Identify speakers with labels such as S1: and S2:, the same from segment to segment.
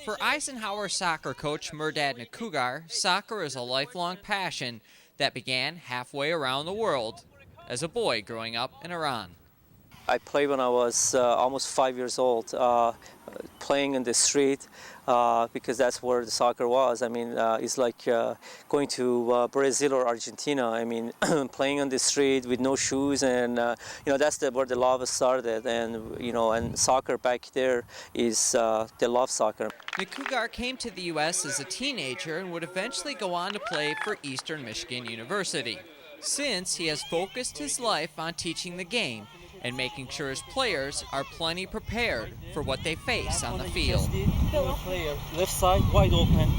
S1: For Eisenhower soccer coach Merhdad Nekoogar, soccer is a lifelong passion that began halfway around the world as a boy growing up in Iran.
S2: I played when I was almost 5 years old, playing in the street because that's where the soccer was. I mean, it's like going to Brazil or Argentina. I mean, playing on the street with no shoes, and that's where the love started. And and soccer back there is they love soccer.
S1: Nekoogar came to the U.S. as a teenager and would eventually go on to play for Eastern Michigan University. Since he has focused his life on teaching the game and making sure his players are plenty prepared for what they face on the field.
S3: Player, left side, wide open.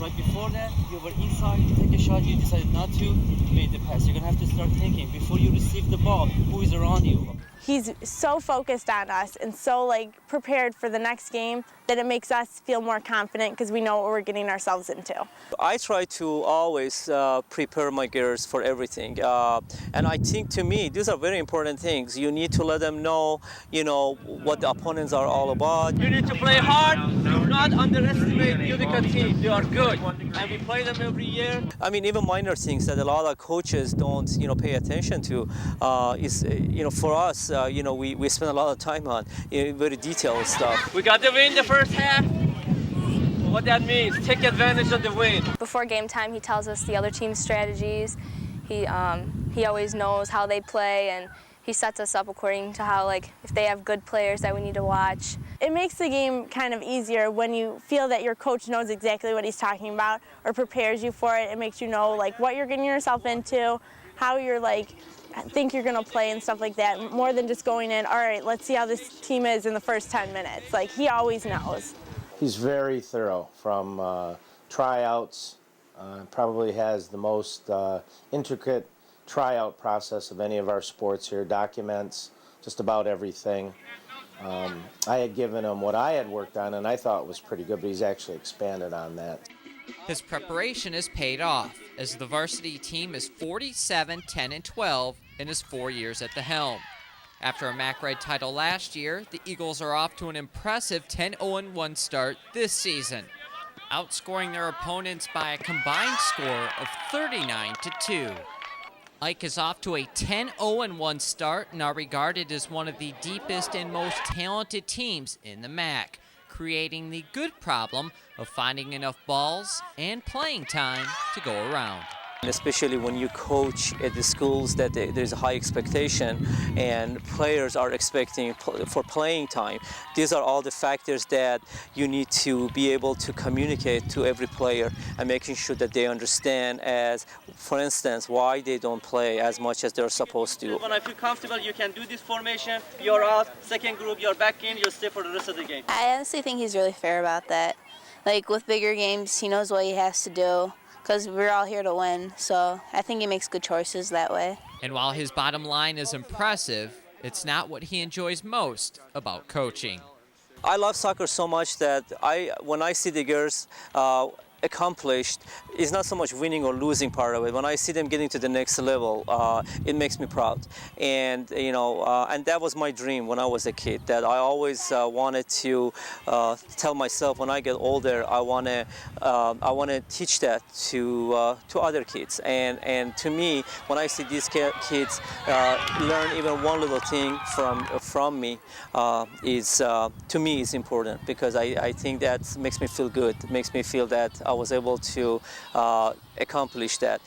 S3: Right before that, you were inside, you take a shot, you decided not to, you made the pass. You're going to have to start thinking before you receive the ball, who is around you.
S4: He's so focused on us and so prepared for the next game that it makes us feel more confident because we know what we're getting ourselves into.
S2: I try to always prepare my girls for everything, and I think to me these are very important things. You need to let them know, what the opponents are all about.
S3: You need to play hard. Do not underestimate Utica team. They are good, and we play them every year.
S2: I mean, even minor things that a lot of coaches don't, pay attention to is, for us, we spend a lot of time on very detailed stuff.
S3: We got the win the first half. What that means, take advantage of the win.
S5: Before game time, he tells us the other team's strategies. He always knows how they play, and he sets us up according to how, if they have good players that we need to watch.
S4: It makes the game kind of easier when you feel that your coach knows exactly what he's talking about or prepares you for it. It makes you know, what you're getting yourself into, how you're, think you're going to play and stuff like that, more than just going in, all right, let's see how this team is in the first 10 minutes. He always knows.
S6: He's very thorough from tryouts, probably has the most intricate tryout process of any of our sports here, documents just about everything. I had given him what I had worked on and I thought was pretty good, but he's actually expanded on that.
S1: His preparation has paid off as the varsity team is 47-10-12 in his 4 years at the helm. After a MAC Red title last year, the Eagles are off to an impressive 10-0-1 start this season, outscoring their opponents by a combined score of 39-2. Ike is off to a 10-0-1 start and are regarded as one of the deepest and most talented teams in the MAC, creating the good problem of finding enough balls and playing time to go around.
S2: Especially when you coach at the schools that there's a high expectation and players are expecting for playing time. These are all the factors that you need to be able to communicate to every player and making sure that they understand, as for instance, why they don't play as much as they're supposed to.
S3: When I feel comfortable, you can do this formation, you're out, second group, you're back in, you'll stay for the rest of the game.
S5: I honestly think he's really fair about that. With bigger games, he knows what he has to do, because we're all here to win, so I think he makes good choices that way.
S1: And while his bottom line is impressive, it's not what he enjoys most about coaching.
S2: I love soccer so much that when I see the girls accomplished, it's not so much winning or losing part of it. When I see them getting to the next level, it makes me proud. And and that was my dream when I was a kid. That I always wanted to tell myself when I get older, I want to teach that to other kids. And to me, when I see these kids learn even one little thing from me, is to me is important, because I think that makes me feel good. It makes me feel that I was able to accomplish that.